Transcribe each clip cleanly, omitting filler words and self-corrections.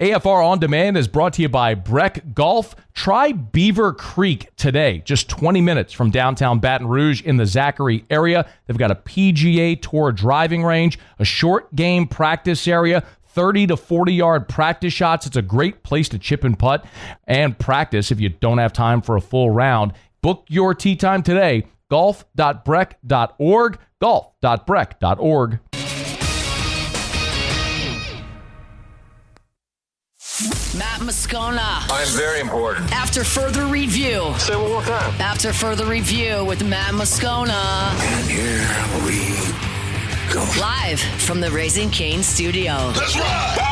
AFR On Demand is brought to you by Breck Golf. Try Beaver Creek today, just 20 minutes from downtown Baton Rouge in the Zachary area. They've got a PGA Tour driving range, a short game practice area, 30 to 40-yard practice shots. It's a great place to chip and putt and practice if you don't have time for a full round. Book your tee time today, golf.breck.org, golf.breck.org. Matt Moscona. I'm very important. After further review. Say it one more time. After further review with Matt Moscona. And here we go. Live from the Raising Cane studio. Let's ride!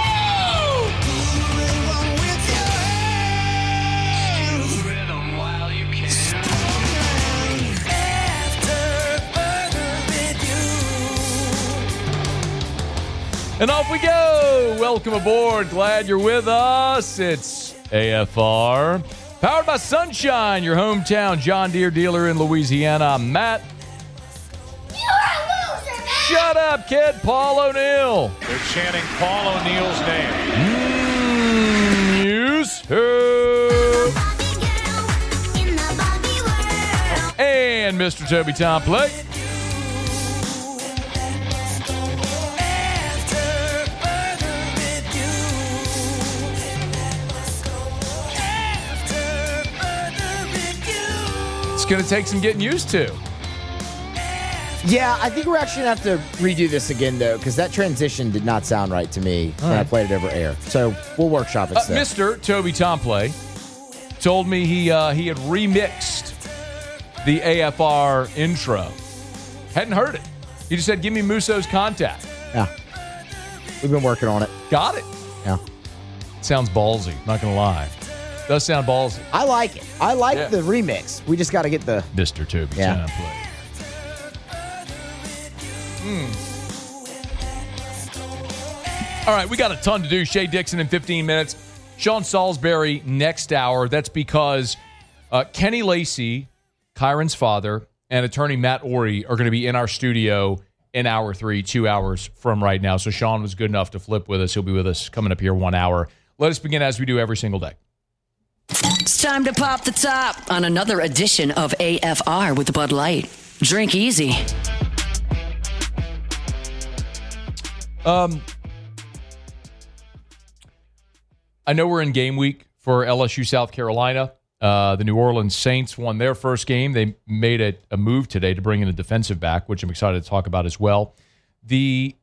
And off we go. Welcome aboard. Glad you're with us. It's AFR. Powered by Sunshine, your hometown John Deere dealer in Louisiana. I'm Matt. You're a loser, man. Shut up, kid. Paul O'Neill. They're chanting Paul O'Neill's name. News. And Mr. Toby Tomplay. It's going to take some getting used to. Yeah, I think we're actually going to have to redo this again, though, because that transition did not sound right to me when I played it over air. So we'll workshop it. Mr. Toby Tomplay told me he had remixed the AFR intro. Hadn't heard it. He just said, give me Musso's contact. Yeah. We've been working on it. Got it. Yeah. Sounds ballsy, not going to lie. Does sound ballsy. I like it. I like the remix. We just got to get the... Mr. Toby Tomplay. All right, we got a ton to do. Shea Dixon in 15 minutes. Sean Salisbury next hour. That's because Kenny Lacy, Kyren's father, and attorney Matt Orey are going to be in our studio in hour 3, 2 hours from right now. So Sean was good enough to flip with us. He'll be with us coming up here 1 hour. Let us begin as we do every single day. It's time to pop the top on another edition of AFR with Bud Light. Drink easy. I know we're in game week for LSU South Carolina. The New Orleans Saints won their first game. They made a move today to bring in a defensive back, which I'm excited to talk about as well. The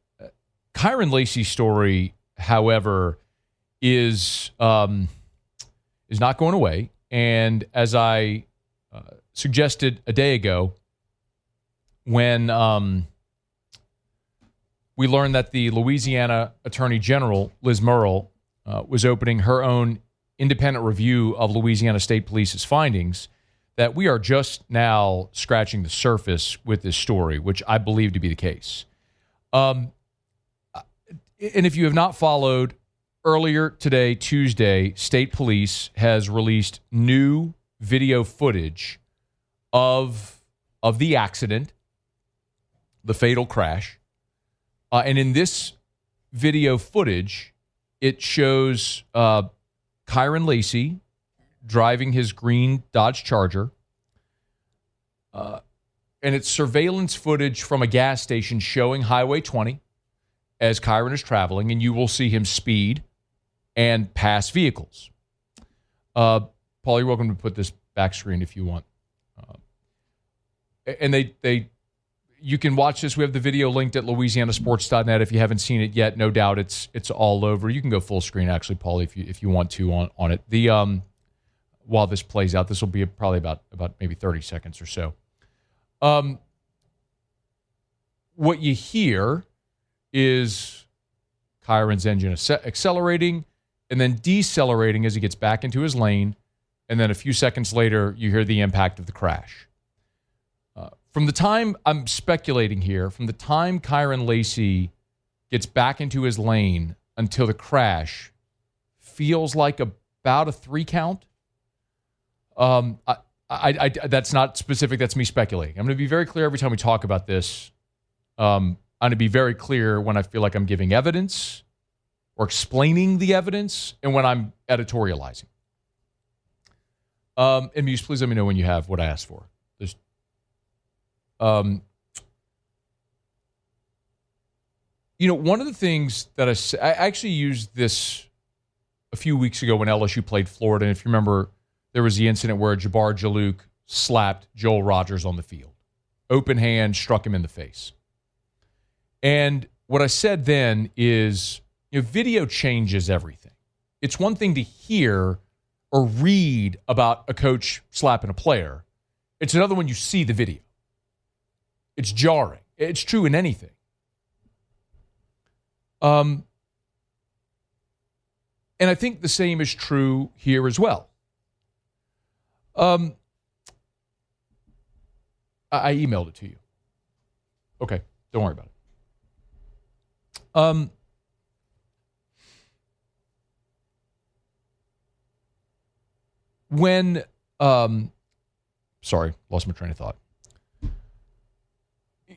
Kyren Lacy story, however, is not going away. And as I suggested a day ago, when we learned that the Louisiana Attorney General, Liz Murrill, was opening her own independent review of Louisiana State Police's findings, that we are just now scratching the surface with this story, which I believe to be the case. And if you have not followed, earlier today, Tuesday, State Police has released new video footage of the accident, the fatal crash. And in this video footage, it shows Kyren Lacy driving his green Dodge Charger. And it's surveillance footage from a gas station showing Highway 20 as Kyren is traveling, and you will see him speed and pass vehicles. Paul, you're welcome to put this back screen if you want. And you can watch this. We have the video linked at louisianasports.net. If you haven't seen it yet, no doubt it's all over. You can go full screen, actually, Paul, if you want to on it. While this plays out, this will be probably about maybe 30 seconds or so. What you hear is Kyren's engine accelerating and then decelerating as he gets back into his lane. And then a few seconds later, you hear the impact of the crash. From the time, I'm speculating here, from the time Kyren Lacy gets back into his lane until the crash, feels like about a 3 count. That's not specific. That's me speculating. I'm going to be very clear every time we talk about this. I'm going to be very clear when I feel like I'm giving evidence or explaining the evidence and when I'm editorializing. And Muse, please let me know when you have what I asked for. There's, one of the things that I actually used this a few weeks ago when LSU played Florida. And if you remember, there was the incident where Jabbar Jalouk slapped Joel Rogers on the field. Open hand, struck him in the face. And what I said then is, video changes everything. It's one thing to hear or read about a coach slapping a player. It's another when you see the video. It's jarring. It's true in anything. And I think the same is true here as well. I emailed it to you. Okay, don't worry about it. Sorry, lost my train of thought.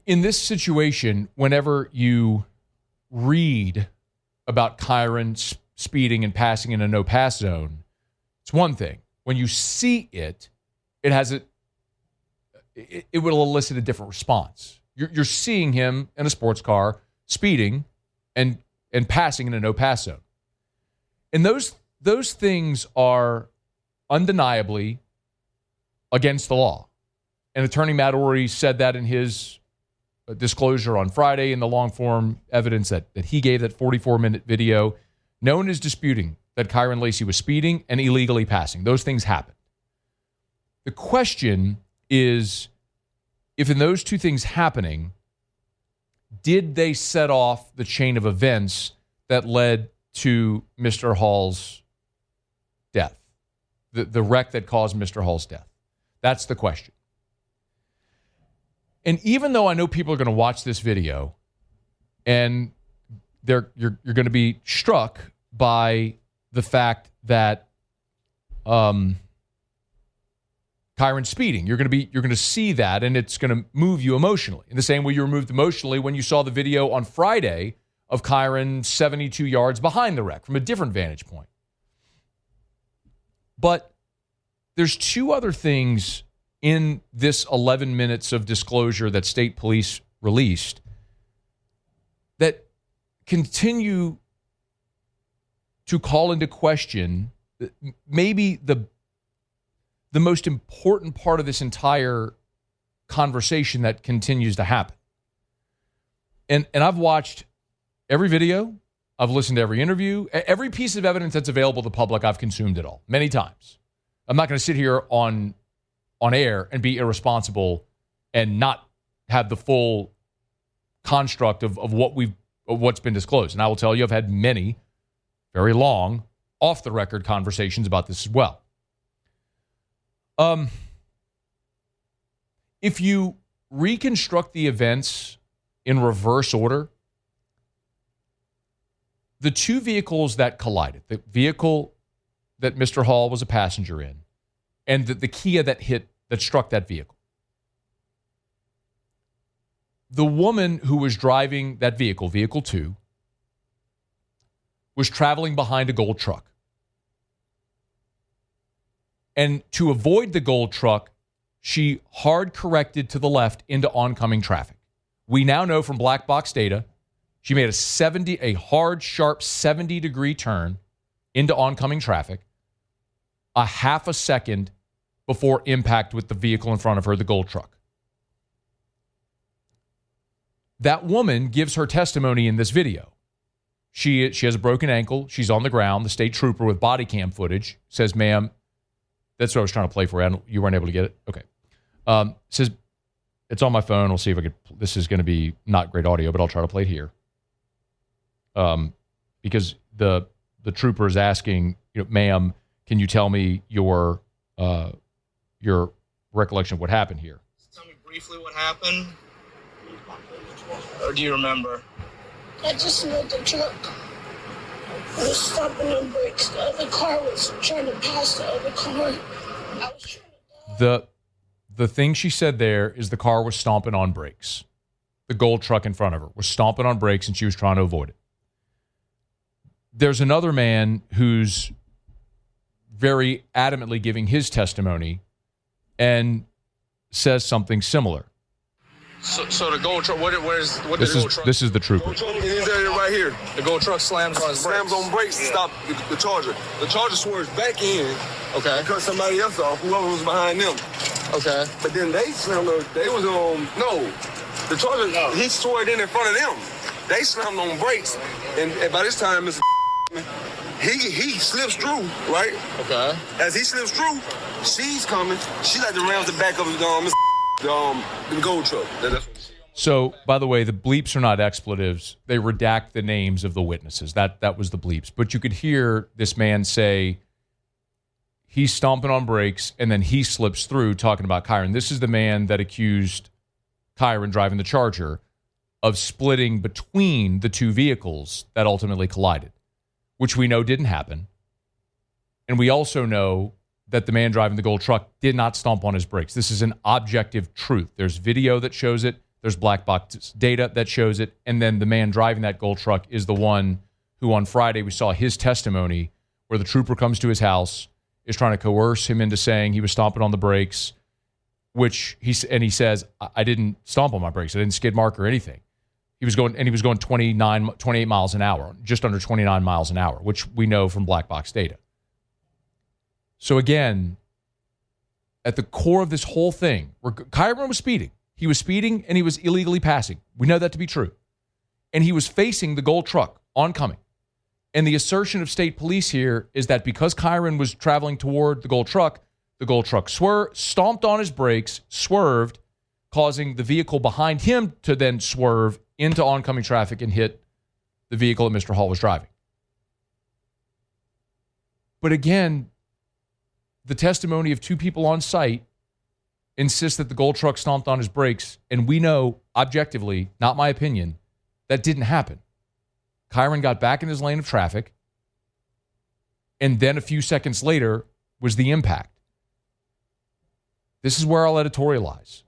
In this situation, whenever you read about Kyren speeding and passing in a no-pass zone, it's one thing. When you see it, it will elicit a different response. You're seeing him in a sports car speeding and passing in a no-pass zone. And those things are undeniably against the law. And Attorney Matt Orey said that in his disclosure on Friday in the long-form evidence that he gave, that 44-minute video. No one is disputing that Kyren Lacy was speeding and illegally passing. Those things happen. The question is, if in those two things happening, did they set off the chain of events that led to Mr. Hall's death? The wreck that caused Mr. Hall's death? That's the question. And even though I know people are going to watch this video and you're going to be struck by the fact that Kyren's speeding, you're going to see that, and it's going to move you emotionally in the same way you were moved emotionally when you saw the video on Friday of Kyren 72 yards behind the wreck from a different vantage point. But there's two other things in this 11 minutes of disclosure that state police released that continue to call into question maybe the most important part of this entire conversation that continues to happen. And I've watched every video, I've listened to every interview, every piece of evidence that's available to the public, I've consumed it all many times. I'm not going to sit here on air and be irresponsible and not have the full construct of what's been disclosed. And I will tell you, I've had many very long, off-the-record conversations about this as well. If you reconstruct the events in reverse order, the two vehicles that collided, the vehicle that Mr. Hall was a passenger in, and the Kia that struck that vehicle. The woman who was driving that vehicle, Vehicle 2, was traveling behind a gold truck. And to avoid the gold truck, she hard corrected to the left into oncoming traffic. We now know from black box data, she made a hard, sharp 70-degree turn into oncoming traffic, a half a second before impact with the vehicle in front of her, the gold truck. That woman gives her testimony in this video. She has a broken ankle. She's on the ground. The state trooper with body cam footage says, "Ma'am," that's what I was trying to play for you. You weren't able to get it? Okay. Says, "It's on my phone. We'll see if I could." This is going to be not great audio, but I'll try to play it here. Because the trooper is asking, "Ma'am, can you tell me your recollection of what happened here?" Tell me briefly what happened. Or do you remember? I just know the truck was stopping on brakes. The other car was trying to pass the other car. I was trying to... The thing she said there is the car was stomping on brakes. The gold truck in front of her was stomping on brakes, and she was trying to avoid it. There's another man who's very adamantly giving his testimony and says something similar. So the gold truck, what is the gold truck? This is the trooper. In this area right here. The gold truck slams on his brakes. Slams on brakes to stop the Charger. The Charger swerves back in. Okay. And cut somebody else off, whoever was behind them. Okay. But then they slammed they was no. The Charger, he swerved in front of them. They slammed on brakes. And by this time, Mr. he slips through, right? Okay. As he slips through, she's coming. She like to ram the back of the gold truck. So, by the way, the bleeps are not expletives. They redact the names of the witnesses. That was the bleeps. But you could hear this man say he's stomping on brakes, and then he slips through talking about Kyren. This is the man that accused Kyren, driving the Charger, of splitting between the two vehicles that ultimately collided, which we know didn't happen. And we also know that the man driving the gold truck did not stomp on his brakes. This is an objective truth. There's video that shows it. There's black box data that shows it. And then the man driving that gold truck is the one who on Friday we saw his testimony where the trooper comes to his house, is trying to coerce him into saying he was stomping on the brakes, which he says, I didn't stomp on my brakes. I didn't skid mark or anything. He was going 28 miles an hour, just under 29 miles an hour, which we know from black box data. So again, at the core of this whole thing, Kyren was speeding. He was speeding and he was illegally passing. We know that to be true. And he was facing the gold truck oncoming. And the assertion of state police here is that because Kyren was traveling toward the gold truck stomped on his brakes, swerved, causing the vehicle behind him to then swerve into oncoming traffic and hit the vehicle that Mr. Hall was driving. But again, the testimony of two people on site insists that the gold truck stomped on his brakes, and we know objectively, not my opinion, that didn't happen. Kyren got back in his lane of traffic, and then a few seconds later was the impact. This is where I'll editorialize.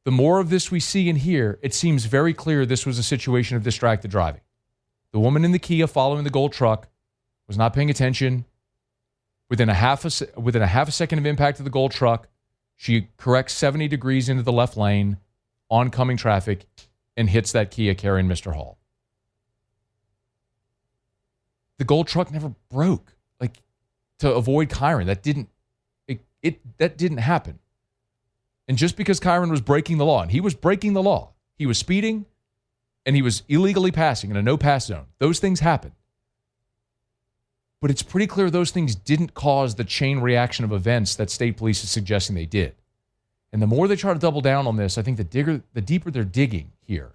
The more of this we see and hear, it seems very clear this was a situation of distracted driving. The woman in the Kia following the gold truck was not paying attention. Within a half a second of impact of the gold truck, she corrects 70 degrees into the left lane, oncoming traffic, and hits that Kia carrying Mr. Hall. The gold truck never broke, to avoid Kyren. That didn't happen. And just because Kyren was breaking the law, and he was breaking the law, he was speeding, and he was illegally passing in a no-pass zone. Those things happen. But it's pretty clear those things didn't cause the chain reaction of events that state police is suggesting they did. And the more they try to double down on this, I think the deeper they're digging here.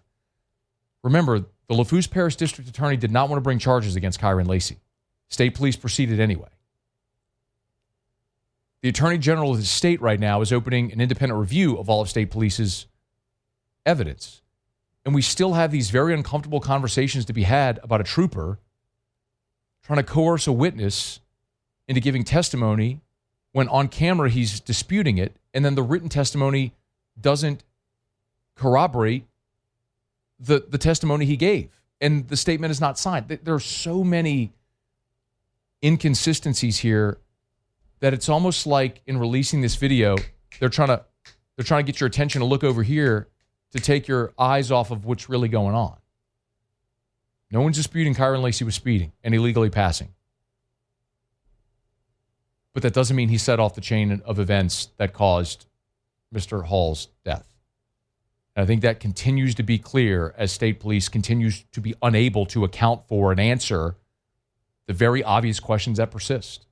Remember, the Lafourche Parish District Attorney did not want to bring charges against Kyren Lacy. State police proceeded anyway. The Attorney General of the state right now is opening an independent review of all of state police's evidence. And we still have these very uncomfortable conversations to be had about a trooper trying to coerce a witness into giving testimony when on camera he's disputing it, and then the written testimony doesn't corroborate the testimony he gave, and the statement is not signed. There are so many inconsistencies here that it's almost like in releasing this video, they're trying to get your attention to look over here to take your eyes off of what's really going on. No one's disputing Kyren Lacy was speeding and illegally passing. But that doesn't mean he set off the chain of events that caused Mr. Hall's death. And I think that continues to be clear as state police continues to be unable to account for and answer the very obvious questions that persist.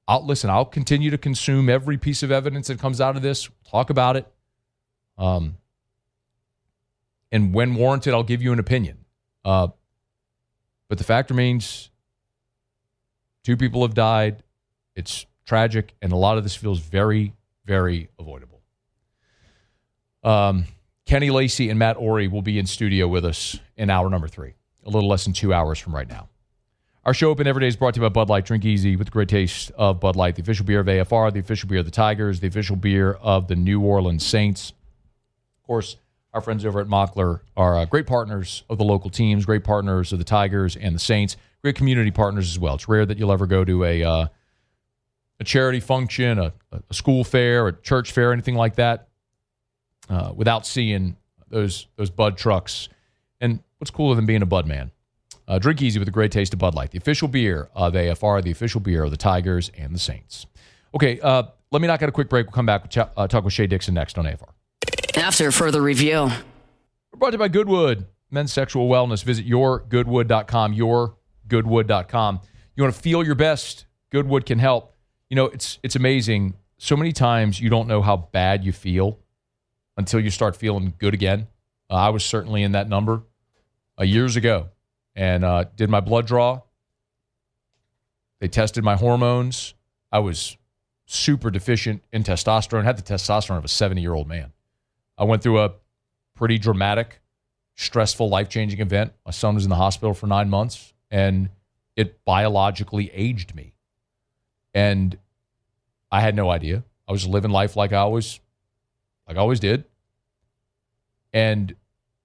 I'll continue to consume every piece of evidence that comes out of this, talk about it. And when warranted, I'll give you an opinion. But the fact remains, 2 people have died. It's tragic, and a lot of this feels very, very avoidable. Kenny Lacy and Matt Orey will be in studio with us in hour number 3, a little less than 2 hours from right now. Our show Open Every Day is brought to you by Bud Light. Drink easy with the great taste of Bud Light, the official beer of AFR, the official beer of the Tigers, the official beer of the New Orleans Saints. Of course, Our friends over at Mockler are great partners of the local teams, great partners of the Tigers and the Saints, great community partners as well. It's rare that you'll ever go to a charity function, a school fair, a church fair, anything like that, without seeing those Bud trucks. And what's cooler than being a Bud man? Drink easy with a great taste of Bud Light, the official beer of AFR, the official beer of the Tigers and the Saints. Okay, let me knock out a quick break. We'll come back, talk with Shea Dixon next on AFR. After further review. We're brought to you by Goodwood, men's sexual wellness. Visit yourgoodwood.com, yourgoodwood.com. You want to feel your best? Goodwood can help. You know, it's amazing. So many times you don't know how bad you feel until you start feeling good again. I was certainly in that number years ago. And did my blood draw. They tested my hormones. I was super deficient in testosterone. Had the testosterone of a 70-year-old man. I went through a pretty dramatic, stressful, life-changing event. My son was in the hospital for 9 months, and it biologically aged me. And I had no idea. I was living life like I always did. And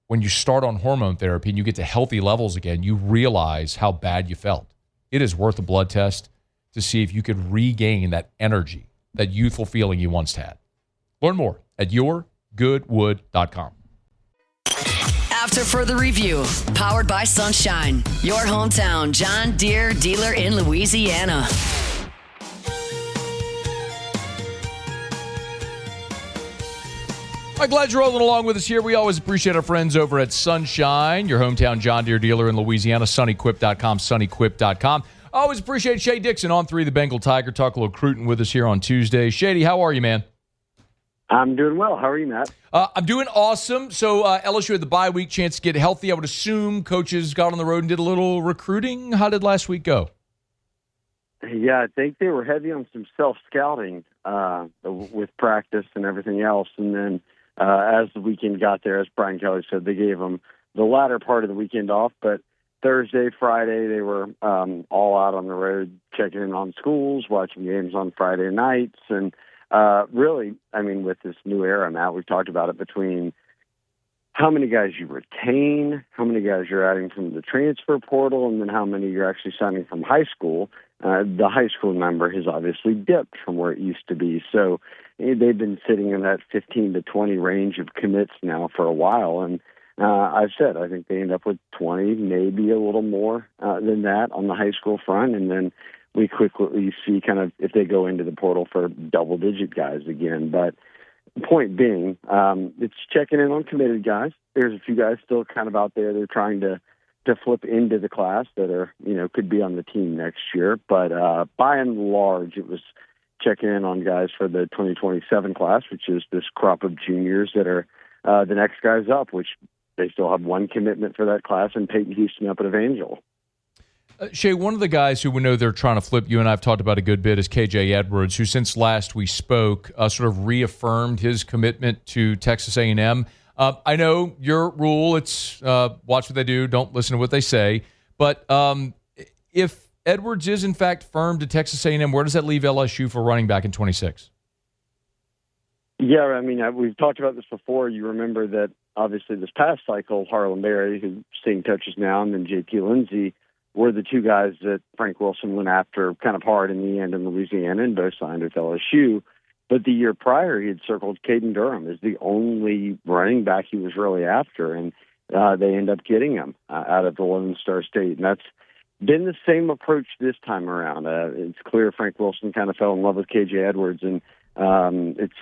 when you start on hormone therapy and you get to healthy levels again, you realize how bad you felt. It is worth a blood test to see if you could regain that energy, that youthful feeling you once had. Learn more at yourgoodwood.com. After further review, powered by Sunshine, your hometown John Deere dealer in Louisiana. I'm glad you're rolling along with us here. We always appreciate our friends over at Sunshine, your hometown John Deere dealer in Louisiana, sunnyquip.com, sunnyquip.com. I always appreciate Shea Dixon on 3, the Bengal Tiger. Talk a little recruiting with us here on Tuesday. Shady, how are you, man? I'm doing well. How are you, Matt? I'm doing awesome. So LSU had the bye week, chance to get healthy. I would assume coaches got on the road and did a little recruiting. How did last week go? Yeah, I think they were heavy on some self-scouting with practice and everything else. And then as the weekend got there, as Brian Kelly said, they gave them the latter part of the weekend off. But Thursday, Friday, they were all out on the road, checking in on schools, watching games on Friday nights. And really, I mean, with this new era, Matt, we've talked about it, between how many guys you retain, how many guys you're adding from the transfer portal, and then how many you're actually signing from high school. The high school number has obviously dipped from where it used to be. So they've been sitting in that 15 to 20 range of commits now for a while. And I've said, I think they end up with 20, maybe a little more than that on the high school front. And then we quickly see kind of if they go into the portal for double-digit guys again. But point being, it's checking in on committed guys. There's a few guys still kind of out there. They're trying to flip into the class that are, could be on the team next year. But by and large, it was checking in on guys for the 2027 class, which is this crop of juniors that are the next guys up, which they still have one commitment for that class, and Peyton Houston up at Evangel. Shea, one of the guys who we know they're trying to flip, you and I have talked about a good bit, is KJ Edwards, who since last we spoke sort of reaffirmed his commitment to Texas A&M. I know your rule, it's watch what they do, don't listen to what they say. But if Edwards is, in fact, firm to Texas A&M, where does that leave LSU for running back in 26? Yeah, I mean, we've talked about this before. You remember that, obviously, this past cycle, Harlan Berry, who's seeing touches now, and then J.P. Lindsey, were the two guys that Frank Wilson went after kind of hard in the end in Louisiana, and both signed with LSU. But the year prior, he had circled Caden Durham as the only running back he was really after, and they end up getting him out of the Lone Star State. And that's been the same approach this time around. It's clear Frank Wilson kind of fell in love with KJ Edwards, and it's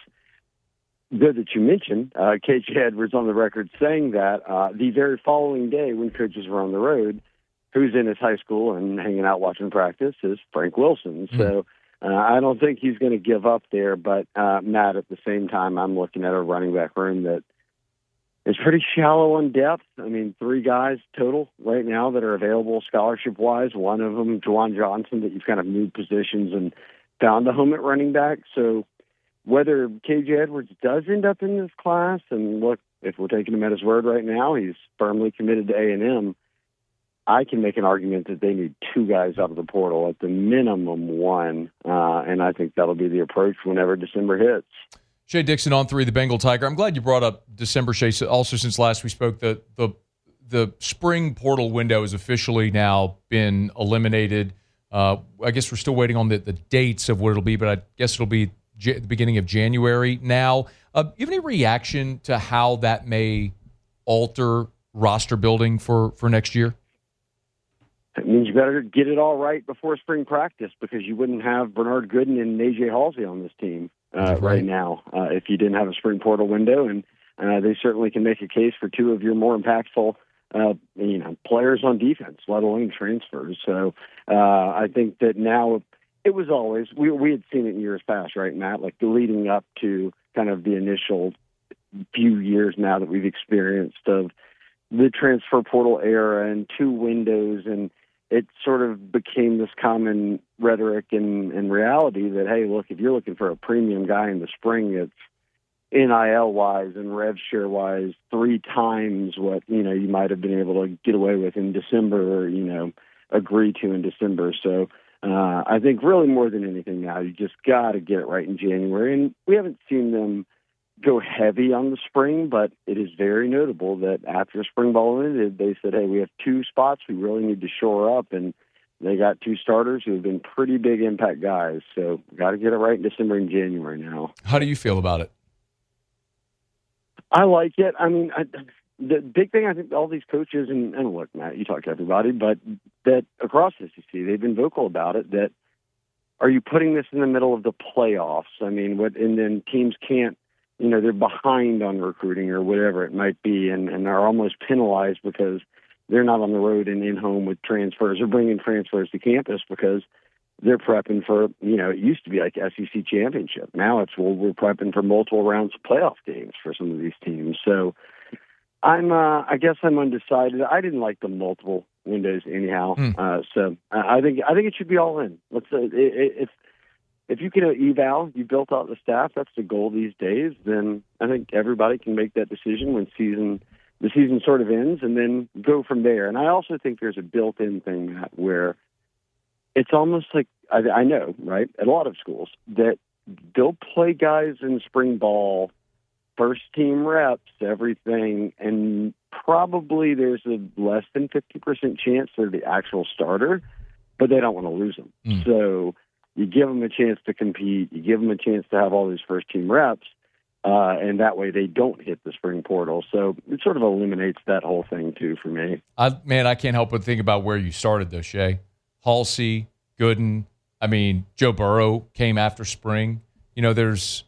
good that you mentioned KJ Edwards on the record saying that the very following day when coaches were on the road, who's in his high school and hanging out watching practice is Frank Wilson. So I don't think he's going to give up there. But, Matt, at the same time, I'm looking at a running back room that is pretty shallow on depth. I mean, 3 guys total right now that are available scholarship-wise. One of them, Juwan Johnson, that you've kind of moved positions and found a home at running back. So whether KJ Edwards does end up in this class, and look, if we're taking him at his word right now, he's firmly committed to A&M, I can make an argument that they need 2 guys out of the portal, at the minimum 1, and I think that'll be the approach whenever December hits. Shea Dixon on 3, the Bengal Tiger. I'm glad you brought up December, Shea. Also, since last we spoke, the spring portal window has officially now been eliminated. I guess we're still waiting on the dates of what it'll be, but I guess it'll be the beginning of January now. You have any reaction to how that may alter roster building for next year? It means you better get it all right before spring practice, because you wouldn't have Bernard Gooden and AJ Halsey on this team right now if you didn't have a spring portal window. And they certainly can make a case for two of your more impactful players on defense, let alone transfers. So I think that now it was always, we had seen it in years past, right, Matt? Like leading up to kind of the initial few years now that we've experienced of the transfer portal era and two windows, and it sort of became this common rhetoric and reality that, hey, look, if you're looking for a premium guy in the spring, it's NIL-wise and rev share-wise 3 times what, you might have been able to get away with in December or, agree to in December. So I think really more than anything now, you just got to get it right in January. And we haven't seen them go heavy on the spring, but it is very notable that after spring ball ended, they said, hey, we have 2 spots we really need to shore up, and they got 2 starters who have been pretty big impact guys. So got to get it right in December and January now. How do you feel about it? I like it. I mean, the big thing, I think all these coaches, and look, Matt, you talk to everybody, but that across the SEC, they've been vocal about it, that are you putting this in the middle of the playoffs? I mean, and then teams can't, they're behind on recruiting or whatever it might be, and are almost penalized because they're not on the road and in home with transfers or bringing transfers to campus because they're prepping for, it used to be like SEC championship. Now it's, we're prepping for multiple rounds of playoff games for some of these teams. So I guess I'm undecided. I didn't like the multiple windows anyhow. So I think it should be all in. Let's if you can eval, you built out the staff, that's the goal these days, then I think everybody can make that decision when the season sort of ends, and then go from there. And I also think there's a built-in thing, Matt, where it's almost like, I know, right, at a lot of schools, that they'll play guys in spring ball, first-team reps, everything, and probably there's a less than 50% chance they're the actual starter, but they don't want to lose them. So you give them a chance to compete, you give them a chance to have all these first-team reps, and that way they don't hit the spring portal. So it sort of eliminates that whole thing, too, for me. I can't help but think about where you started, though, Shea. Halsey, Gooden, Joe Burrow came after spring. That was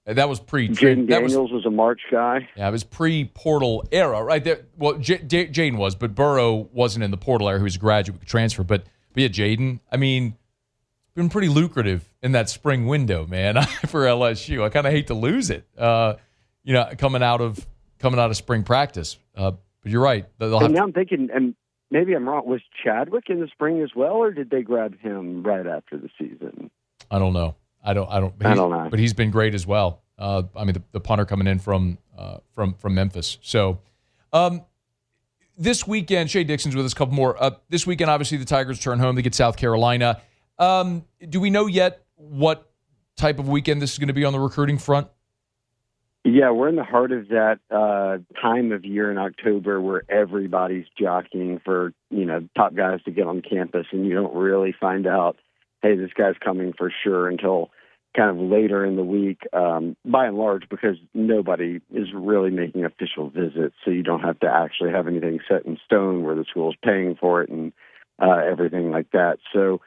Jaden Daniels was a March guy. Yeah, it was pre-portal era, right there. Well, Jaden was, but Burrow wasn't in the portal era. He was a graduate transfer. But yeah, Jaden, been pretty lucrative in that spring window, man, for LSU. I kind of hate to lose it, coming out of spring practice. But you're right. Now I'm thinking, and maybe I'm wrong, was Chadwick in the spring as well, or did they grab him right after the season? I don't know. I don't know. But he's been great as well. The punter coming in from Memphis. So this weekend, Shea Dixon's with us, a couple more. This weekend, obviously, the Tigers turn home. They get South Carolina. Do we know yet what type of weekend this is going to be on the recruiting front? Yeah, we're in the heart of that time of year in October where everybody's jockeying for, top guys to get on campus, and you don't really find out, hey, this guy's coming for sure until kind of later in the week, by and large, because nobody is really making official visits, so you don't have to actually have anything set in stone where the school's paying for it and everything like that. So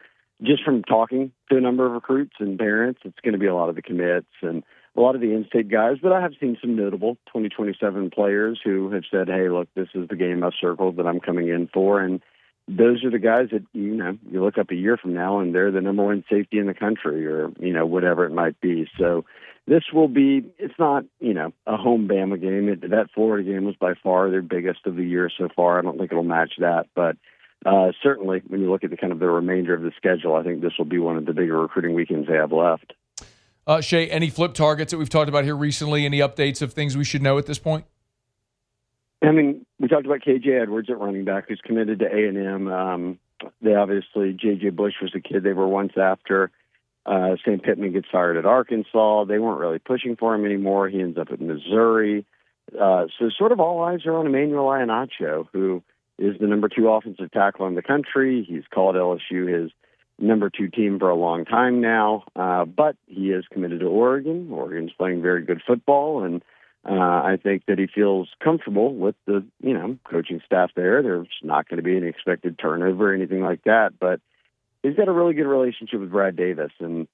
just from talking to a number of recruits and parents, it's going to be a lot of the commits and a lot of the in-state guys, but I have seen some notable 2027 players who have said, hey, look, this is the game I've circled that I'm coming in for, and those are the guys that, you look up a year from now and they're the number 1 safety in the country or, whatever it might be. So this will be, it's not, a home Bama game. That Florida game was by far their biggest of the year so far. I don't think it'll match that, but certainly when you look at the kind of the remainder of the schedule, I think this will be one of the bigger recruiting weekends they have left. Shea, any flip targets that we've talked about here recently? Any updates of things we should know at this point? We talked about KJ Edwards at running back, who's committed to A&M. They obviously, J.J. Bush was a kid they were once after. Sam Pittman gets fired at Arkansas. They weren't really pushing for him anymore. He ends up at Missouri. So sort of all eyes are on Emmanuel Iheanacho, who is the number 2 offensive tackle in the country. He's called LSU his number 2 team for a long time now, but he is committed to Oregon. Oregon's playing very good football, and I think that he feels comfortable with the coaching staff there. There's not going to be any expected turnover or anything like that, but he's got a really good relationship with Brad Davis. And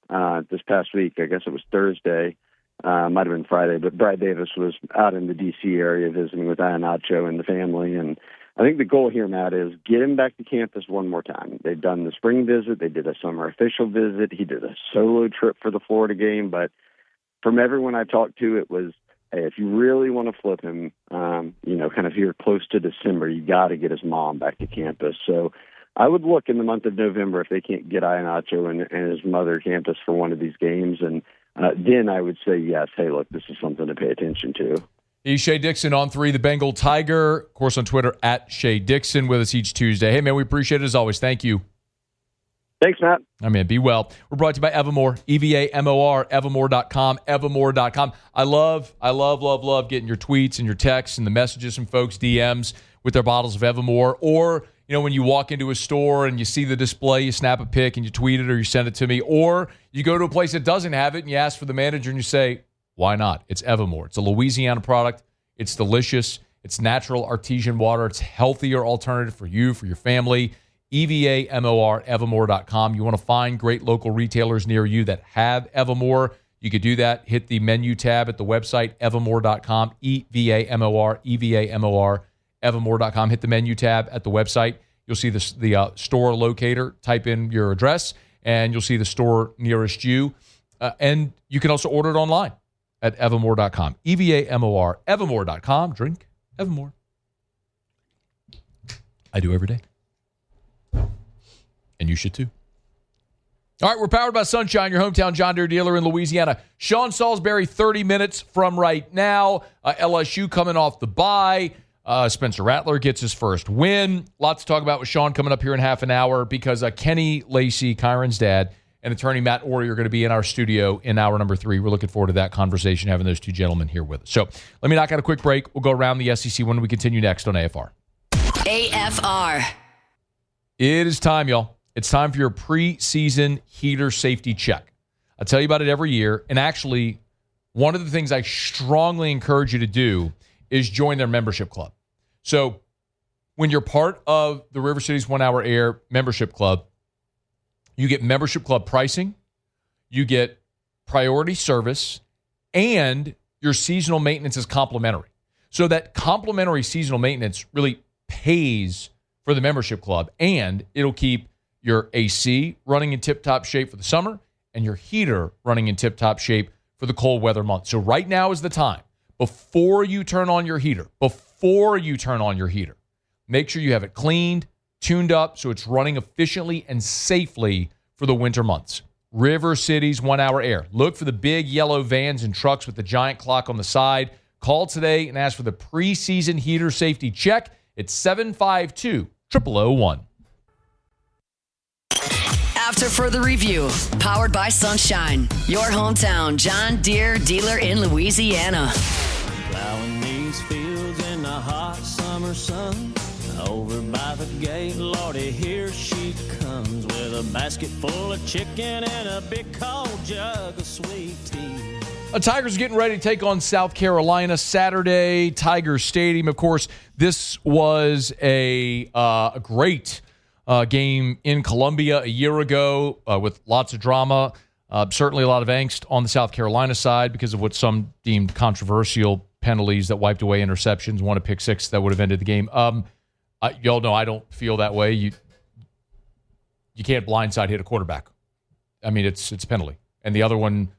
this past week, I guess it was Thursday, might have been Friday, but Brad Davis was out in the D.C. area visiting with Iheanacho and the family. And I think the goal here, Matt, is get him back to campus one more time. They've done the spring visit. They did a summer official visit. He did a solo trip for the Florida game. But from everyone I've talked to, it was, hey, if you really want to flip him, kind of here close to December, you got to get his mom back to campus. So I would look in the month of November if they can't get Iheanacho and his mother campus for one of these games. And then I would say, yes, hey, look, this is something to pay attention to. He's Shea Dixon on 3, the Bengal Tiger. Of course, on Twitter, at Shea Dixon, with us each Tuesday. Hey, man, we appreciate it as always. Thank you. Thanks, Matt. I mean, be well. We're brought to you by Evamore, EVAMOR, Evamore.com, Evamore.com. I love getting your tweets and your texts and the messages from folks, DMs, with their bottles of Evamore. Or, when you walk into a store and you see the display, you snap a pic and you tweet it or you send it to me. Or you go to a place that doesn't have it and you ask for the manager and you say, why not? It's Evamore. It's a Louisiana product. It's delicious. It's natural artesian water. It's a healthier alternative for you, for your family. EVAMOR, Evamore.com. You want to find great local retailers near you that have Evamore. You could do that. Hit the menu tab at the website, Evamore.com, EVAMOR, EVAMOR, Evamore.com. Hit the menu tab at the website. You'll see the store locator. Type in your address, and you'll see the store nearest you. And you can also order it online at Evamore.com. EVAMOR, Evamore.com. Drink Evamore. I do every day. And you should too. All right, we're powered by Sunshine, your hometown John Deere dealer in Louisiana. Sean Salisbury, 30 minutes from right now. LSU coming off the bye. Spencer Rattler gets his first win. Lots to talk about with Sean coming up here in half an hour because Kenny Lacy, Kyren's dad, and attorney Matt Ory are going to be in our studio in hour number 3. We're looking forward to that conversation, having those two gentlemen here with us. So let me knock out a quick break. We'll go around the SEC when we continue next on AFR. AFR. It is time, y'all. It's time for your preseason heater safety check. I tell you about it every year. And actually, one of the things I strongly encourage you to do is join their membership club. So when you're part of the River Cities 1 Hour Air membership club, you get membership club pricing, you get priority service, and your seasonal maintenance is complimentary. So that complimentary seasonal maintenance really pays for the membership club, and it'll keep your AC running in tip-top shape for the summer and your heater running in tip-top shape for the cold weather months. So right now is the time. Before you turn on your heater, make sure you have it cleaned, tuned up, so it's running efficiently and safely for the winter months. River Cities 1 Hour Air. Look for the big yellow vans and trucks with the giant clock on the side. Call today and ask for the preseason heater safety check. It's 752-0001. After further review, powered by Sunshine, your hometown John Deere dealer in Louisiana. Plowing these fields in the hot summer sun. Over by the gate, Lordy, here she comes with a basket full of chicken and a big cold jug of sweet tea. The Tigers getting ready to take on South Carolina Saturday, Tiger Stadium. Of course, this was a great game in Columbia a year ago with lots of drama. Certainly a lot of angst on the South Carolina side because of what some deemed controversial penalties that wiped away interceptions, one a pick six that would have ended the game. Y'all know I don't feel that way. You can't blindside hit a quarterback. I mean, it's a penalty. And the other one,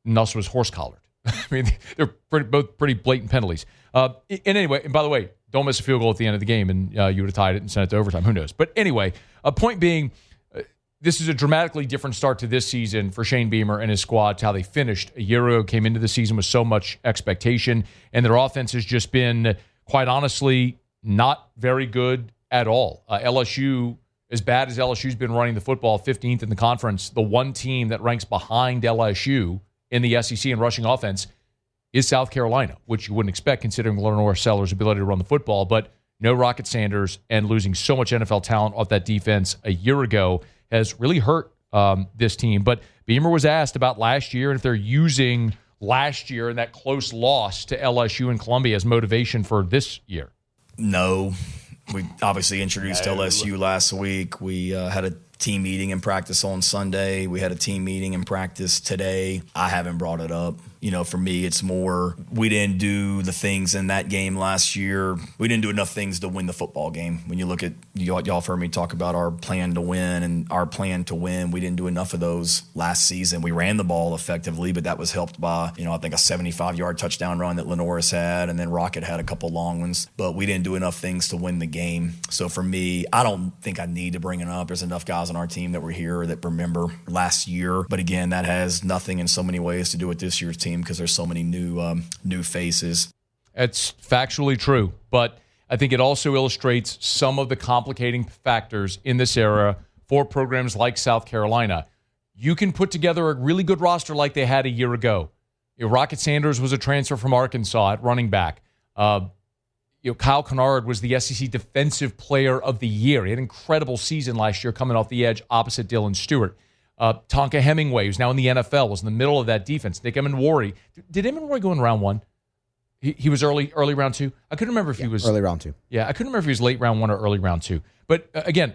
Nuss was horse-collared. I mean, they're both pretty blatant penalties. And anyway, and by the way, don't miss a field goal at the end of the game, and you would have tied it and sent it to overtime. Who knows? But anyway, point being, this is a dramatically different start to this season for Shane Beamer and his squad to how they finished a year ago, came into the season with so much expectation, and their offense has just been, quite honestly, not very good at all. LSU as bad as LSU's been running the football, 15th in the conference, the one team that ranks behind LSU in the SEC in rushing offense is South Carolina, which you wouldn't expect considering Lenore Sellers' ability to run the football, but no Rocket Sanders and losing so much NFL talent off that defense a year ago has really hurt this team. But Beamer was asked about last year and if they're using last year and that close loss to LSU and Columbia as motivation for this year. No. We obviously introduced LSU last week. We had a team meeting in practice on Sunday. We had a team meeting in practice today. I haven't brought it up. For me, it's more we didn't do the things in that game last year. We didn't do enough things to win the football game. When you look at, y'all have heard me talk about our plan to win and our plan to win. We didn't do enough of those last season. We ran the ball effectively, but that was helped by, I think a 75-yard touchdown run that Lenoris had, and then Rocket had a couple long ones. But we didn't do enough things to win the game. So for me, I don't think I need to bring it up. There's enough guys on our team that were here that remember last year. But again, that has nothing in so many ways to do with this year's team because there's so many new faces. It's factually true, but I think it also illustrates some of the complicating factors in this era for programs like South Carolina. You can put together a really good roster like they had a year ago. Rocket Sanders was a transfer from Arkansas at running back. Kyle Kennard was the SEC Defensive Player of the Year. He had an incredible season last year coming off the edge opposite Dylan Stewart. Tonka Hemingway, who's now in the NFL, was in the middle of that defense. Nick Emenwari. Did Emenwari go in round one? He was early round two? I couldn't remember if he was... early round two. Yeah, I couldn't remember if he was late round one or early round two. But again,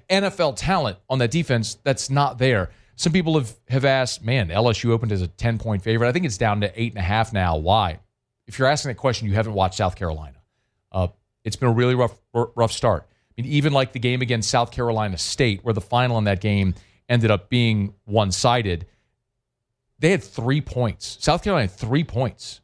NFL talent on that defense, that's not there. Some people have asked, man, LSU opened as a 10-point favorite. I think it's down to 8.5 now. Why? If you're asking that question, you haven't watched South Carolina. It's been a really rough start. I mean, even like the game against South Carolina State, where the final in that game ended up being one-sided, they had 3 points. South Carolina had 3 points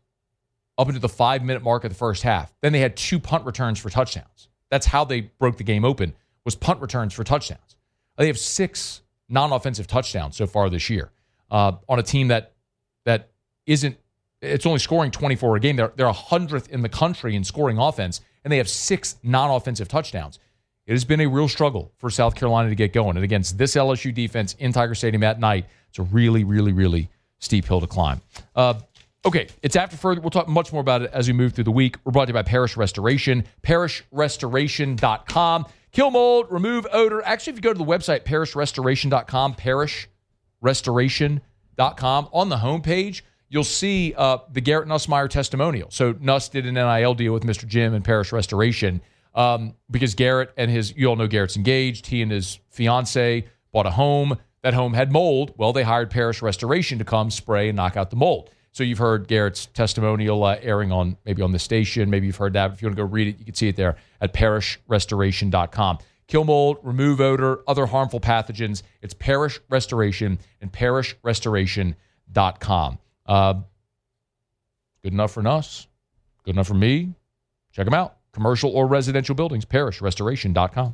up into the 5-minute mark of the first half. Then they had 2 punt returns for touchdowns. That's how they broke the game open, was punt returns for touchdowns. They have 6 non-offensive touchdowns so far this year on a team that isn't, it's only scoring 24 a game. They're 100th in the country in scoring offense, and they have 6 non-offensive touchdowns. It has been a real struggle for South Carolina to get going. And against this LSU defense in Tiger Stadium at night, it's a really, really, really steep hill to climb. Okay, it's after further. We'll talk much more about it as we move through the week. We're brought to you by Parish Restoration, parishrestoration.com. Kill mold, remove odor. Actually, if you go to the website, parishrestoration.com, parishrestoration.com, on the homepage, you'll see the Garrett Nussmeier testimonial. So Nuss did an NIL deal with Mr. Jim and Parish Restoration. Because Garrett and you all know Garrett's engaged. He and his fiance bought a home. That home had mold. Well, they hired Parish Restoration to come spray and knock out the mold. So you've heard Garrett's testimonial airing on this station. Maybe you've heard that. If you want to go read it, you can see it there at parishrestoration.com. Kill mold, remove odor, other harmful pathogens. It's Parish Restoration and parishrestoration.com. Good enough for us. Good enough for me. Check them out. Commercial or residential buildings, parishrestoration.com.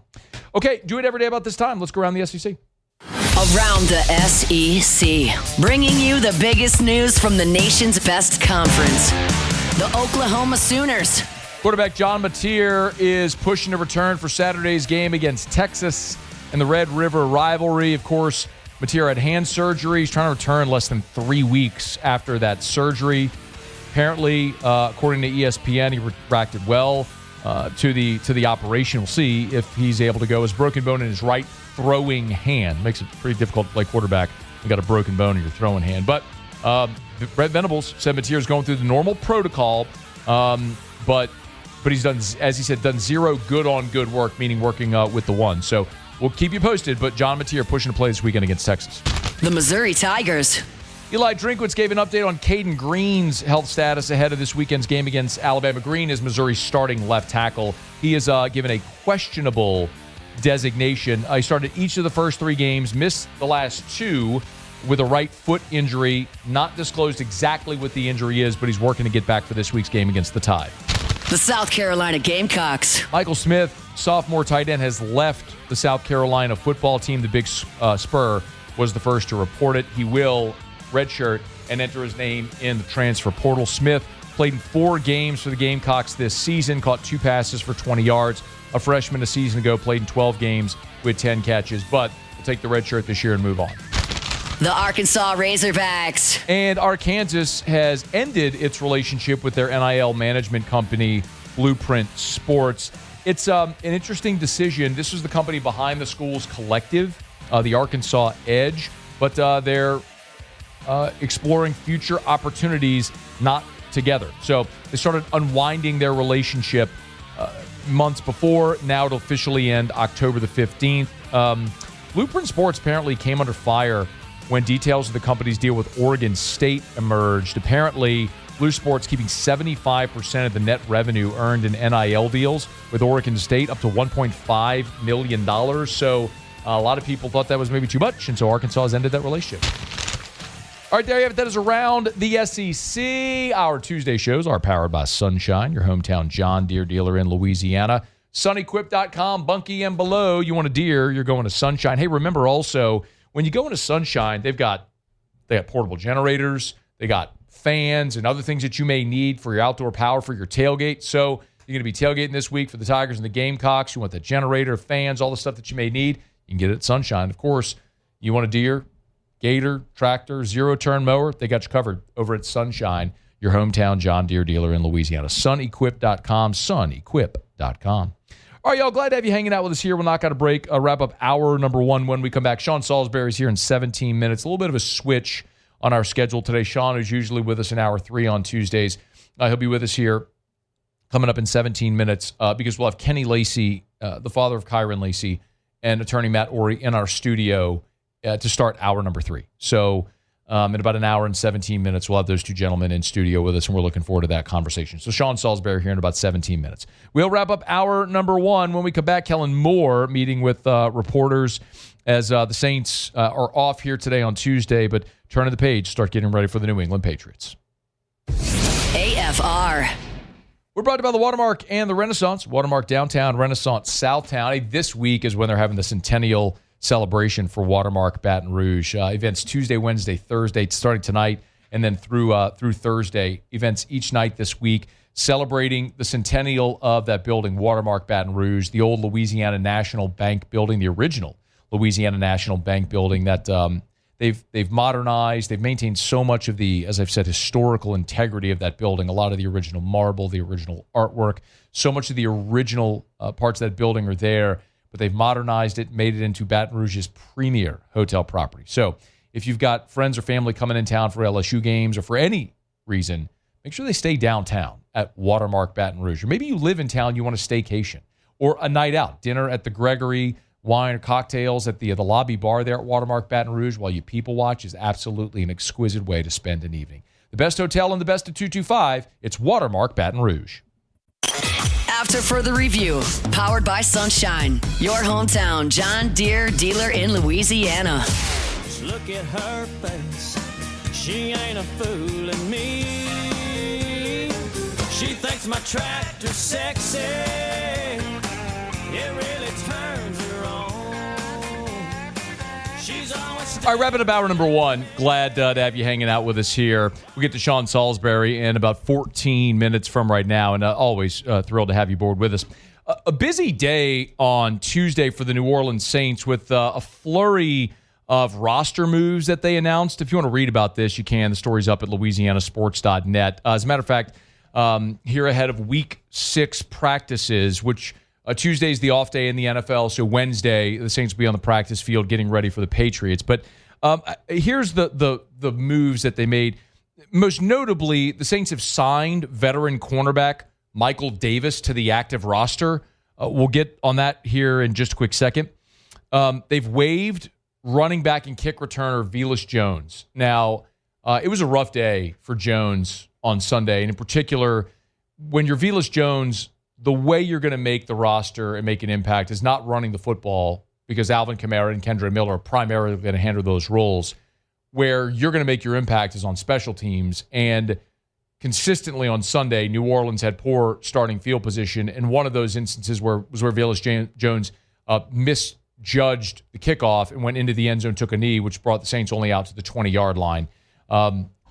Okay, do it every day about this time. Let's go around the SEC. Around the SEC, bringing you the biggest news from the nation's best conference, the Oklahoma Sooners. Quarterback John Mateer is pushing to return for Saturday's game against Texas in the Red River rivalry. Of course, Mateer had hand surgery. He's trying to return less than 3 weeks after that surgery. Apparently, according to ESPN, he reacted well to the operation. We'll see if he's able to go. His broken bone in his right throwing hand makes it pretty difficult to play quarterback. You got a broken bone in your throwing hand. But Brett Venables said Mateer's going through the normal protocol, but he's done, as he said, done zero good on good work, meaning working with the one. So we'll keep you posted. But John Mateer pushing to play this weekend against Texas. The Missouri Tigers. Eli Drinkwitz gave an update on Caden Green's health status ahead of this weekend's game against Alabama. Green is Missouri's starting left tackle. He is given a questionable designation. He started each of the first 3 games, missed the last 2 with a right foot injury. Not disclosed exactly what the injury is, but he's working to get back for this week's game against the Tide. The South Carolina Gamecocks. Michael Smith, sophomore tight end, has left the South Carolina football team. The Big Spur was the first to report it. He will redshirt and enter his name in the transfer portal. Smith played in 4 games for the Gamecocks this season, caught 2 passes for 20 yards. A freshman a season ago, played in 12 games with 10 catches, but we'll take the red shirt this year and move on. The Arkansas Razorbacks. And Arkansas has ended its relationship with their NIL management company, Blueprint Sports. It's an interesting decision. This was the company behind the school's collective, the Arkansas Edge, but they're exploring future opportunities not together. So they started unwinding their relationship months before. Now it'll officially end October the 15th. Blueprint Sports apparently came under fire when details of the company's deal with Oregon State emerged. Apparently, Blue Sports keeping 75% of the net revenue earned in NIL deals with Oregon State, up to $1.5 million. So a lot of people thought that was maybe too much, and so Arkansas has ended that relationship. All right, there you have it. That is Around the SEC. Our Tuesday shows are powered by Sunshine, your hometown John Deere dealer in Louisiana. Sunequip.com, Bunkie and below. You want a Deere, you're going to Sunshine. Hey, remember also, when you go into Sunshine, they got portable generators, they got fans and other things that you may need for your outdoor power for your tailgate. So you're going to be tailgating this week for the Tigers and the Gamecocks. You want the generator, fans, all the stuff that you may need. You can get it at Sunshine. Of course, you want a Deere, Gator, tractor, zero-turn mower, they got you covered over at Sunshine, your hometown John Deere dealer in Louisiana. Sunequip.com, sunequip.com. All right, y'all, glad to have you hanging out with us here. We'll knock out a break, wrap up hour number one when we come back. Sean Salisbury's here in 17 minutes. A little bit of a switch on our schedule today. Sean is usually with us in hour 3 on Tuesdays. He'll be with us here coming up in 17 minutes because we'll have Kenny Lacy, the father of Kyren Lacy, and attorney Matt Orey in our studio to start hour number 3. So in about an hour and 17 minutes, we'll have those two gentlemen in studio with us, and we're looking forward to that conversation. So Sean Salisbury here in about 17 minutes. We'll wrap up hour number 1. When we come back, Kellen Moore meeting with reporters as the Saints are off here today on Tuesday, but turning the page, start getting ready for the New England Patriots. AFR. We're brought to you by the Watermark and the Renaissance. Watermark Downtown, Renaissance Southtown. Hey, this week is when they're having the centennial celebration for Watermark Baton Rouge. Events Tuesday, Wednesday, Thursday, starting tonight, and then through Thursday. Events each night this week, celebrating the centennial of that building, Watermark Baton Rouge, the old Louisiana National Bank building, the original Louisiana National Bank building that they've modernized. They've maintained so much of the, as I've said, historical integrity of that building. A lot of the original marble, the original artwork, so much of the original parts of that building are there. But they've modernized it, made it into Baton Rouge's premier hotel property. So if you've got friends or family coming in town for LSU games or for any reason, make sure they stay downtown at Watermark Baton Rouge. Or maybe you live in town, you want a staycation or a night out, dinner at the Gregory, wine or cocktails at the lobby bar there at Watermark Baton Rouge while you people watch is absolutely an exquisite way to spend an evening. The best hotel in the best of 225, it's Watermark Baton Rouge. After further review, powered by Sunshine, your hometown John Deere dealer in Louisiana. Just look at her face, she ain't a fooling me. She thinks my tractor's sexy, it really turns her on. She's always all right, wrapping up hour number 1. Glad to have you hanging out with us here. We get to Sean Salisbury in about 14 minutes from right now, and always thrilled to have you aboard with us. A busy day on Tuesday for the New Orleans Saints with a flurry of roster moves that they announced. If you want to read about this, you can. The story's up at louisianasports.net. As a matter of fact, here ahead of Week 6 practices, which Tuesday's the off day in the NFL, so Wednesday the Saints will be on the practice field getting ready for the Patriots. But here's the moves that they made. Most notably, the Saints have signed veteran cornerback Michael Davis to the active roster. We'll get on that here in just a quick second. They've waived running back and kick returner Velus Jones. Now, it was a rough day for Jones on Sunday, and in particular, when you're Velus Jones, the way you're going to make the roster and make an impact is not running the football, because Alvin Kamara and Kendre Miller are primarily going to handle those roles. Where you're going to make your impact is on special teams. And consistently on Sunday, New Orleans had poor starting field position. And one of those instances was where Velus Jones misjudged the kickoff and went into the end zone, took a knee, which brought the Saints only out to the 20-yard line.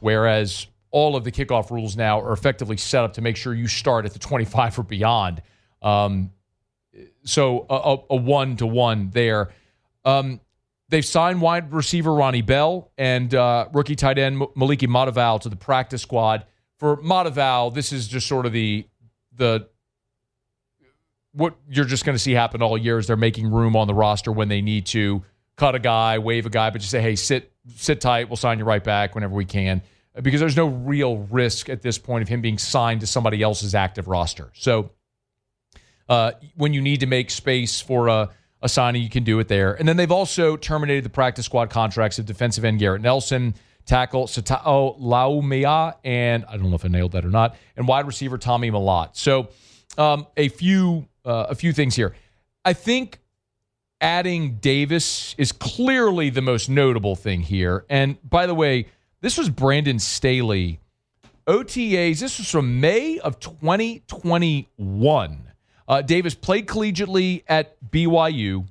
Whereas all of the kickoff rules now are effectively set up to make sure you start at the 25 or beyond. So a 1-to-1 there. They've signed wide receiver Ronnie Bell and rookie tight end Maliki Mataval to the practice squad. For Mataval, this is just sort of the what you're just going to see happen all year is they're making room on the roster when they need to cut a guy, waive a guy, but just say, hey, sit tight. We'll sign you right back whenever we can, because there's no real risk at this point of him being signed to somebody else's active roster. So when you need to make space for a signing, you can do it there. And then they've also terminated the practice squad contracts of defensive end Garrett Nelson, tackle Satao Laumea, and I don't know if I nailed that or not, and wide receiver Tommy Malott. So a few things here. I think adding Davis is clearly the most notable thing here. And by the way, this was Brandon Staley. OTAs, this was from May of 2021. Davis played collegiately at BYU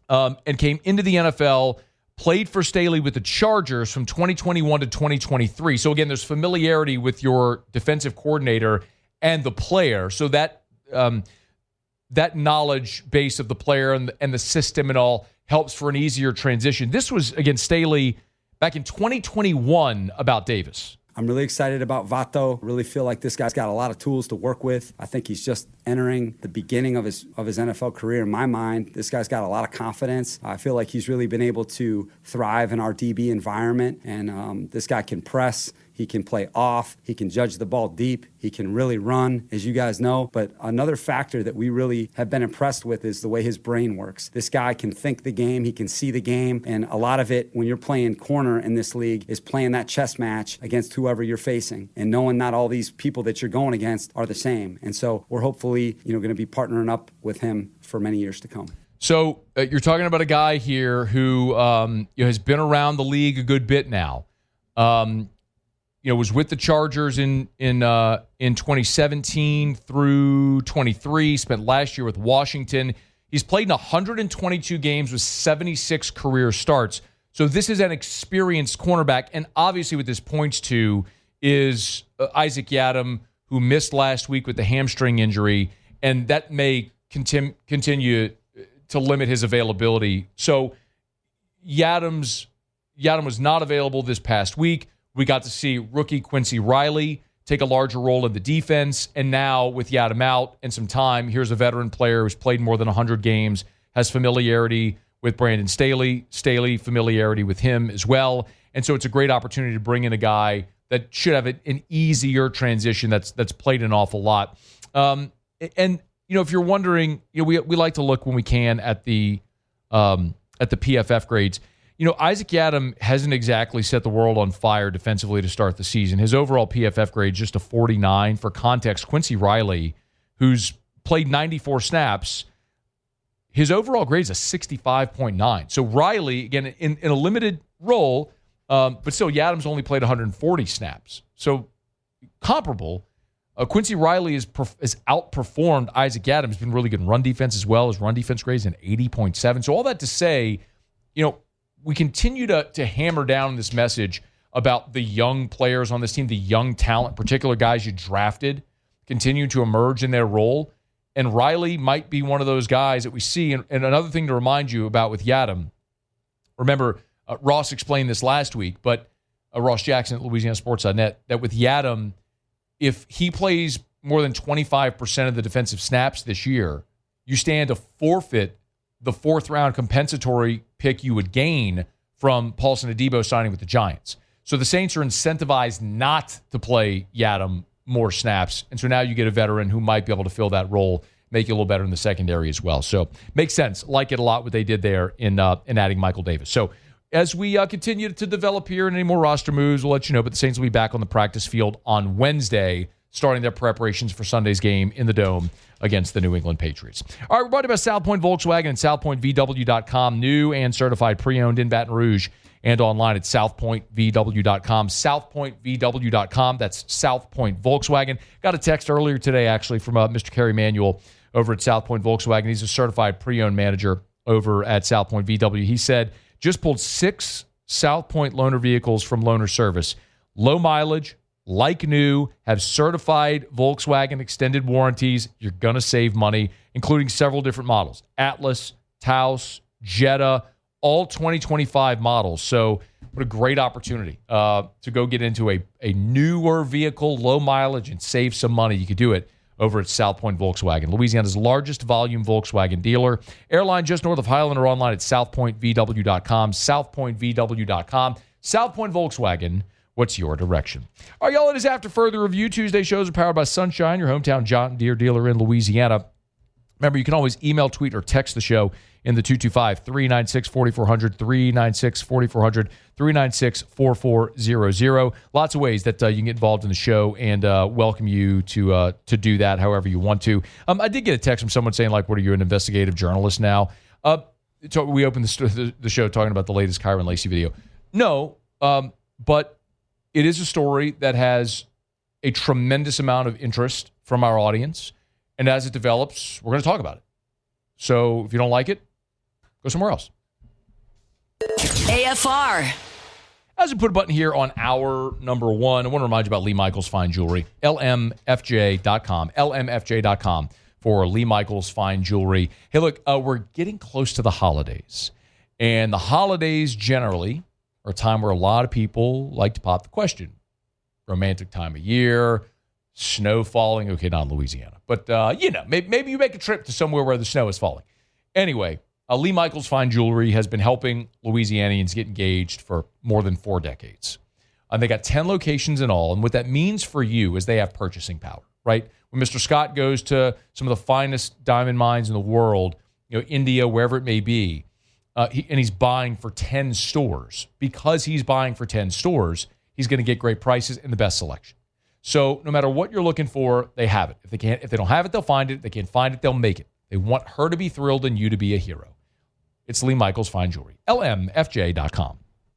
and came into the NFL, played for Staley with the Chargers from 2021 to 2023. So again, there's familiarity with your defensive coordinator and the player. So that knowledge base of the player and the system and all helps for an easier transition. This was, again, Staley back in 2021 about Davis. I'm really excited about Vato. Really feel like this guy's got a lot of tools to work with. I think he's just entering the beginning of his NFL career. In my mind, this guy's got a lot of confidence. I feel like he's really been able to thrive in our DB environment, and this guy can press. He can play off. He can judge the ball deep. He can really run, as you guys know. But another factor that we really have been impressed with is the way his brain works. This guy can think the game. He can see the game. And a lot of it, when you're playing corner in this league, is playing that chess match against whoever you're facing and knowing not all these people that you're going against are the same. And so we're hopefully, going to be partnering up with him for many years to come. So you're talking about a guy here who has been around the league a good bit now. Was with the Chargers in 2017 through 23, spent last year with Washington. He's played in 122 games with 76 career starts. So this is an experienced cornerback. And obviously what this points to is Isaac Yiadom, who missed last week with the hamstring injury, and that may continue to limit his availability. So Yiadom was not available this past week. We got to see rookie Quincy Riley take a larger role in the defense. And now with Yiadom out and some time, here's a veteran player who's played more than 100 games, has familiarity with Brandon Staley, familiarity with him as well. And so it's a great opportunity to bring in a guy that should have an easier transition that's played an awful lot. And if you're wondering, we like to look when we can at the PFF grades. Isaac Yiadom hasn't exactly set the world on fire defensively to start the season. His overall PFF grade is just a 49. For context, Quincy Riley, who's played 94 snaps, his overall grade is a 65.9. So Riley, again, in a limited role, but still Yiadom's only played 140 snaps. So comparable. Quincy Riley has outperformed Isaac Yiadom. He's been really good in run defense as well. His run defense grade is an 80.7. So all that to say, we continue to hammer down this message about the young players on this team, the young talent, particular guys you drafted, continue to emerge in their role. And Riley might be one of those guys that we see. And another thing to remind you about with Yiadom, remember, Ross explained this last week, but Ross Jackson at LouisianaSports.net, that with Yiadom, if he plays more than 25% of the defensive snaps this year, you stand to forfeit the fourth-round compensatory pick you would gain from Paulson Adebo signing with the Giants. So the Saints are incentivized not to play Yiadom more snaps, and so now you get a veteran who might be able to fill that role, make you a little better in the secondary as well. So makes sense. Like it a lot what they did there in adding Michael Davis. So as we continue to develop here and any more roster moves, we'll let you know, but the Saints will be back on the practice field on Wednesday, starting their preparations for Sunday's game in the Dome against the New England Patriots. All right, we're brought to you by South Point Volkswagen and SouthPointVW.com, new and certified pre-owned in Baton Rouge and online at SouthPointVW.com, SouthPointVW.com. That's South Point Volkswagen. Got a text earlier today, actually, from Mr. Kerry Manuel over at South Point Volkswagen. He's a certified pre-owned manager over at South Point VW. He said, just pulled 6 South Point loaner vehicles from loaner service. Low mileage, like new, have certified Volkswagen extended warranties. You're going to save money, including several different models. Atlas, Taos, Jetta, all 2025 models. So what a great opportunity to go get into a newer vehicle, low mileage, and save some money. You could do it over at South Point Volkswagen, Louisiana's largest volume Volkswagen dealer. Airline just north of Highland or online at southpointvw.com, southpointvw.com. South Point Volkswagen, what's your direction? All right, y'all, it is After Further Review. Tuesday shows are powered by Sunshine, your hometown John Deere dealer in Louisiana. Remember, you can always email, tweet, or text the show in the 225-396-4400, 396-4400, 396-4400. Lots of ways that you can get involved in the show, and welcome you to do that however you want to. I did get a text from someone saying, like, what are you, an investigative journalist now? We opened the show talking about the latest Kyren Lacy video. No, but it is a story that has a tremendous amount of interest from our audience. And as it develops, we're going to talk about it. So if you don't like it, go somewhere else. AFR. As we put a button here on hour number one, I want to remind you about Lee Michaels Fine Jewelry. LMFJ.com. LMFJ.com for Lee Michaels Fine Jewelry. Hey, look, we're getting close to the holidays. And the holidays generally are a time where a lot of people like to pop the question. Romantic time of year, snow falling. Okay, not in Louisiana. But, maybe you make a trip to somewhere where the snow is falling. Anyway, Lee Michaels Fine Jewelry has been helping Louisianians get engaged for more than 4 decades. They got 10 locations in all. And what that means for you is they have purchasing power, right? When Mr. Scott goes to some of the finest diamond mines in the world, India, wherever it may be, and he's buying for 10 stores. Because he's buying for 10 stores, he's going to get great prices and the best selection. So no matter what you're looking for, they have it. If they don't have it, they'll find it. If they can't find it, they'll make it. They want her to be thrilled and you to be a hero. It's Lee Michaels Fine Jewelry. LMFJ.com.